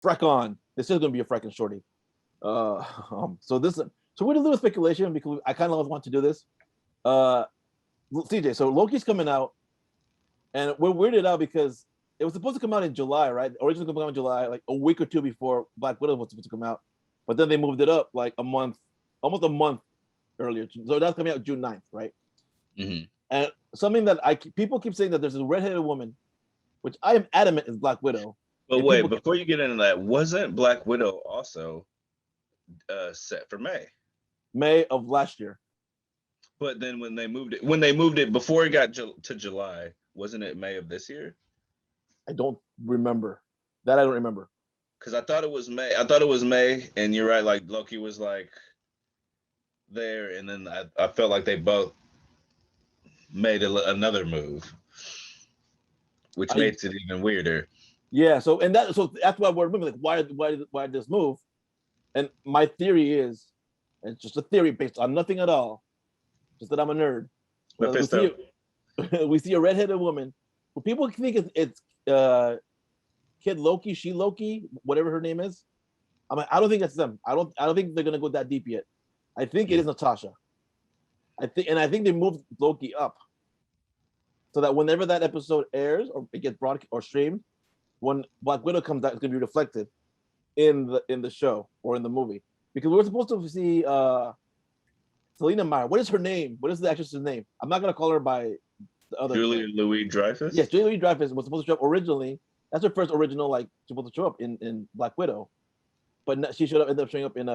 Freck on. This is gonna be a Freck and Shorty. So we're gonna do a speculation because I kind of want to do this. CJ, so Loki's coming out, and we're weirded out because it was supposed to come out in July, right? Originally coming out in July, like a week or two before Black Widow was supposed to come out, but then they moved it up like a month, almost a month earlier. So that's coming out June 9th, right? Mm-hmm. And something that people keep saying that there's a redheaded woman, which I am adamant is Black Widow. But wait, before you get into that, wasn't Black Widow also set for May of last year? But then when they moved it before it got to July, wasn't it May of this year? I don't remember. That I don't remember. Because I thought it was May. I thought it was May, and you're right. Like Loki was like there, and then I felt like they both made another move, which makes it even weirder. Yeah. So that's why we're like, why this move? And my theory is, and it's just a theory based on nothing at all, just that I'm a nerd. We see a redheaded woman who people think it's Kid Loki, She Loki, whatever her name is. I'm like, I don't think it's them. I don't think they're gonna go that deep yet. I think it is Natasha. I think they moved Loki up so that whenever that episode airs or it gets broadcast or streamed, when Black Widow comes out, it's gonna be reflected in the show or in the movie. Because we're supposed to see Selena Meyer. What is her name? What is the actress's name? I'm not gonna call her by the other Julia Louis-Dreyfus? Yes, Julia Louis-Dreyfus was supposed to show up originally. That's her first original, like, supposed to show up in Black Widow. But she ended up showing up in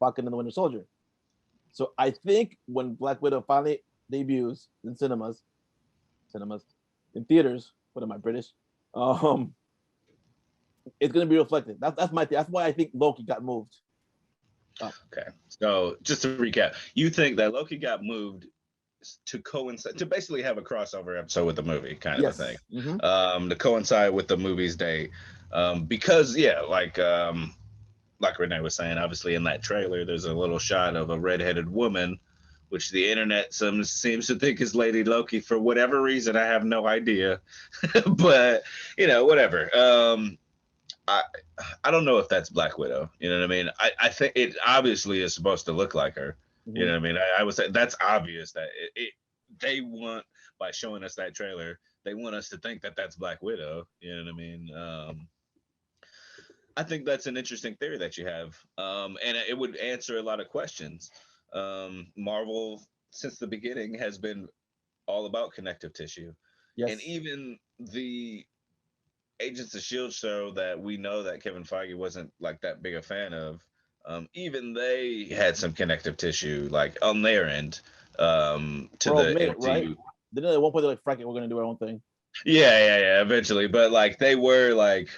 Falcon and the Winter Soldier. So I think when Black Widow finally debuts in cinemas, in theaters, what am I, British? It's gonna be reflected. That's my thing. That's why I think Loki got moved. Okay, so just to recap, you think that Loki got moved to coincide, to basically have a crossover episode with the movie, kind of a thing, to coincide with the movie's date, because like Renee was saying, obviously in that trailer, there's a little shot of a redheaded woman, which the internet seems to think is Lady Loki for whatever reason. I have no idea, but whatever. I don't know if that's Black Widow. You know what I mean? I think it obviously is supposed to look like her. You know what I mean? I would say that's obvious that they want, by showing us that trailer, they want us to think that that's Black Widow. You know what I mean? I think that's an interesting theory that you have, and it would answer a lot of questions. Marvel, since the beginning, has been all about connective tissue, and even the Agents of S.H.I.E.L.D. show that we know that Kevin Feige wasn't like that big a fan of, even they had some connective tissue like on their end to the MCU. Right? Didn't at one point they're like, "Frank it, we're gonna do our own thing." Yeah, eventually, but like they were like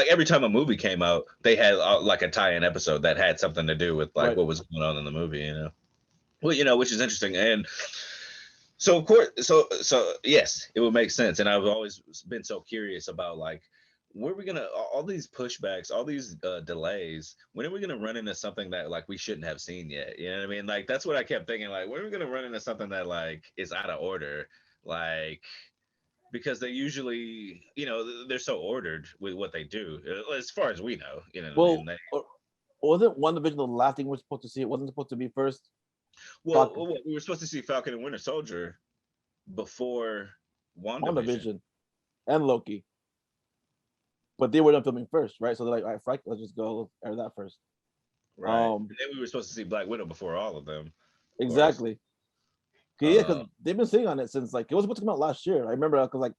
every time a movie came out, they had like a tie-in episode that had something to do with like what was going on in the movie, well, which is interesting. And so of course, so yes, it would make sense. And I've always been so curious about like, where are we gonna, all these pushbacks, all these delays, when are we gonna run into something that like we shouldn't have seen yet? You know what I mean? Like that's what I kept thinking. Like, when are we gonna run into something that like is out of order? Like, because they usually, they're so ordered with what they do, as far as we know. Well, wasn't WandaVision the last thing we're supposed to see? It wasn't supposed to be first. Well, we were supposed to see Falcon and Winter Soldier before WandaVision and Loki, but they were done filming first, right? So they're like, "All right, Frank, let's just go air that first." Right. And then we were supposed to see Black Widow before all of them. Exactly. Yeah, because they've been sitting on it since like it was supposed to come out last year. I remember because like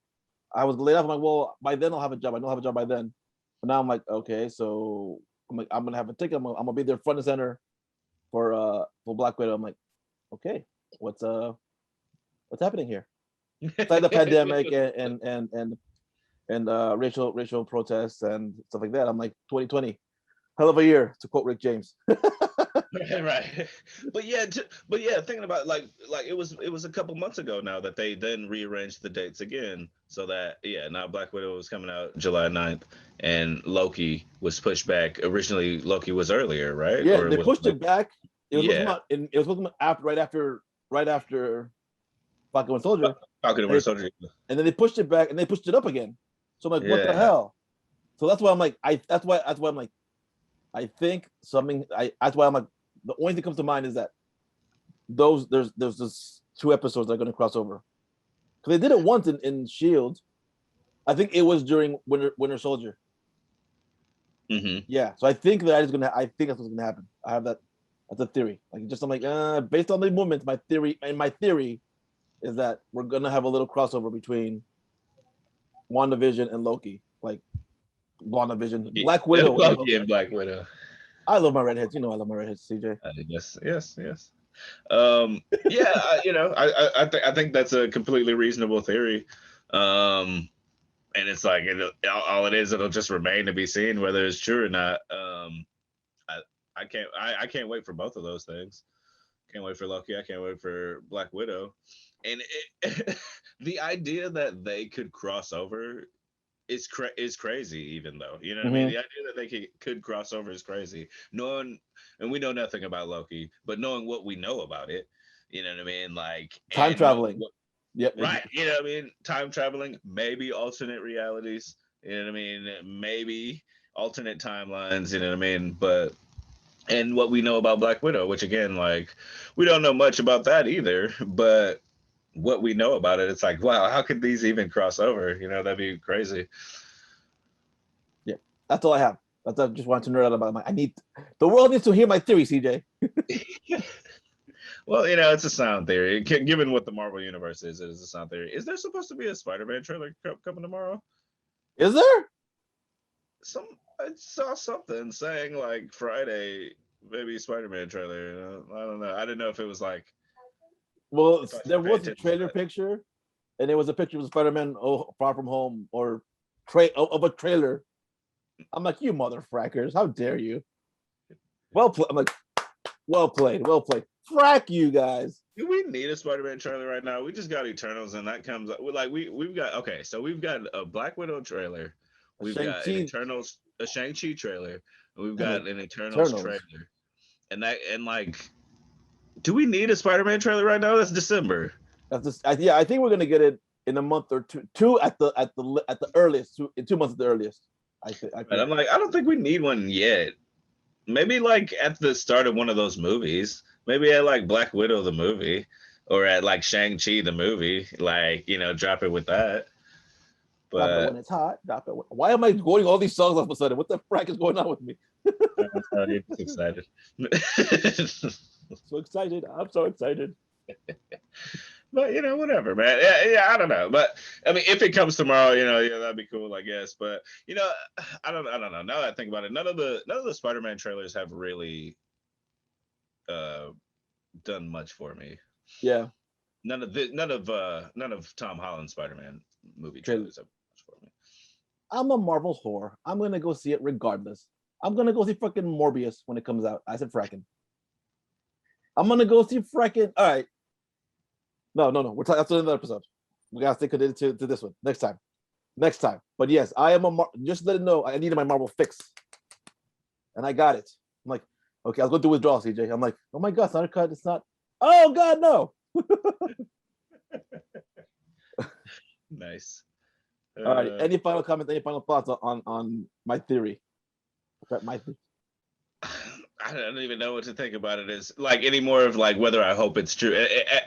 I was laid off. I'm like, well, by then I'll have a job. I don't have a job by then. But now I'm like, okay, so I'm gonna have a ticket. I'm gonna be there front and center for Black Widow. I'm like, okay, what's happening here? It's like the pandemic and racial protests and stuff like that. I'm like, 2020, hell of a year, to quote Rick James. Right. But yeah, thinking about like it was a couple months ago now that they then rearranged the dates again, so that now Black Widow was coming out July 9th and Loki was pushed back. Originally Loki was earlier, right? Yeah, they pushed it back. It was supposed to come right after Falcon and Soldier. Falcon and Winter Soldier. And then they pushed it back and they pushed it up again. So I'm like, what the hell? So that's why I'm like, that's why I'm like, I think something. That's why I'm like, the only thing that comes to mind is that there's this 2 episodes that are going to cross over because they did it once in Shield. I think it was during Winter Soldier. Mm-hmm. Yeah, so I think that is gonna. I think that's what's gonna happen. I have that. That's a theory. Like just I'm like, based on the movements, my theory is that we're gonna have a little crossover between WandaVision and Loki. Like WandaVision, Black Widow. Loki and Black Widow. I love my redheads. You know I love my redheads, CJ. Yes. Yeah, I think that's a completely reasonable theory. And it's like all it is. It'll just remain to be seen whether it's true or not. I can't wait for both of those things. Can't wait for Loki. I can't wait for Black Widow. And the idea that they could cross over is crazy. Even though you know what I mean, the idea that they could cross over is crazy. Knowing, and we know nothing about Loki, but knowing what we know about it, you know what I mean, like time traveling. Yep. Right. You know what I mean? Time traveling, maybe alternate realities. You know what I mean? Maybe alternate timelines. You know what I mean? But and what we know about Black Widow, which again, like we don't know much about that either. But what we know about it, it's like, wow, how could these even cross over? You know, that'd be crazy. Yeah, that's all I have. That's I just wanted to nerd out about the world needs to hear my theory, CJ. Well, you know, it's a sound theory. Given what the Marvel universe is, it is a sound theory. Is there supposed to be a Spider-Man trailer coming tomorrow? Is there? I saw something saying like Friday, maybe Spider-Man trailer. You know? I don't know. I didn't know if it was like. Well, there was a trailer picture, and there was a picture of Spider-Man Far From Home or of a trailer. I'm like, you motherfuckers! How dare you? Well played. I'm like, well played. Frack you guys. Do we need a Spider-Man trailer right now? We just got Eternals, and that comes up. Like we've got so we've got a Black Widow trailer, we've got an Eternals, a Shang-Chi trailer, and we've got an Eternals trailer, and like, do we need a Spider-Man trailer right now? That's December. That's just, I think we're gonna get it in a month or two at the earliest. In 2 months at the earliest. I think. And I'm like, I don't think we need one yet. Maybe like at the start of one of those movies. Maybe at like Black Widow the movie, or at like Shang-Chi the movie. Like, you know, drop it with that. But drop it when it's hot. Drop it. Why am I quoting all these songs all of a sudden? What the frack is going on with me? I'm excited. So excited. I'm so excited. But you know, whatever, man. Yeah, I don't know. But I mean, if it comes tomorrow, you know, yeah, that'd be cool, I guess. But you know, I don't know. Now that I think about it, none of the Spider-Man trailers have really done much for me. Yeah. None of Tom Holland's Spider-Man movie trailers have much for me. I'm a Marvel whore. I'm gonna go see it regardless. I'm gonna go see fucking Morbius when it comes out. I said fracking. I'm gonna go see fracking. All right. No. We're talking after another episode. We gotta stick it to this one next time. But yes, I am just let it know. I needed my Marvel fix, and I got it. I'm like, okay, I'll go do withdrawal, CJ. I'm like, oh my god, Snyder Cut. It's not. Oh god, no. Nice. All right. Any final comments? Any final thoughts on my theory? I don't even know what to think about it. Is like any more of like whether I hope it's true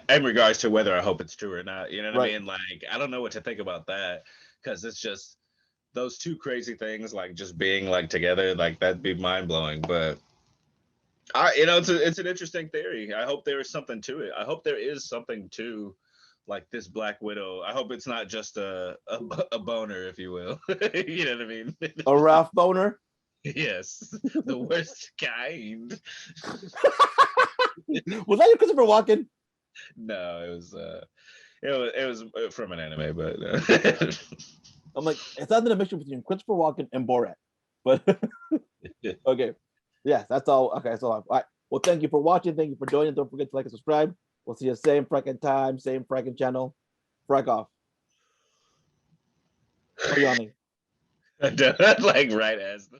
in regards to whether I hope it's true or not. You know what I mean? Like I don't know what to think about that because it's just those two crazy things like just being like together. Like that'd be mind blowing. But it's an interesting theory. I hope there is something to it. I hope there is something to like this Black Widow. I hope it's not just a boner, if you will. You know what I mean? A Ralph boner. Yes, the worst kind. Was that your Christopher Walken? No, it was from an anime, but I'm like, it's not a mixture between Christopher Walken and Borat. But okay, yes, that's all. Okay, that's all. All right. Well, thank you for watching. Thank you for joining. Don't forget to like and subscribe. We'll see you same fracking time, same fracking channel. Frack off. Or yawning. like right as the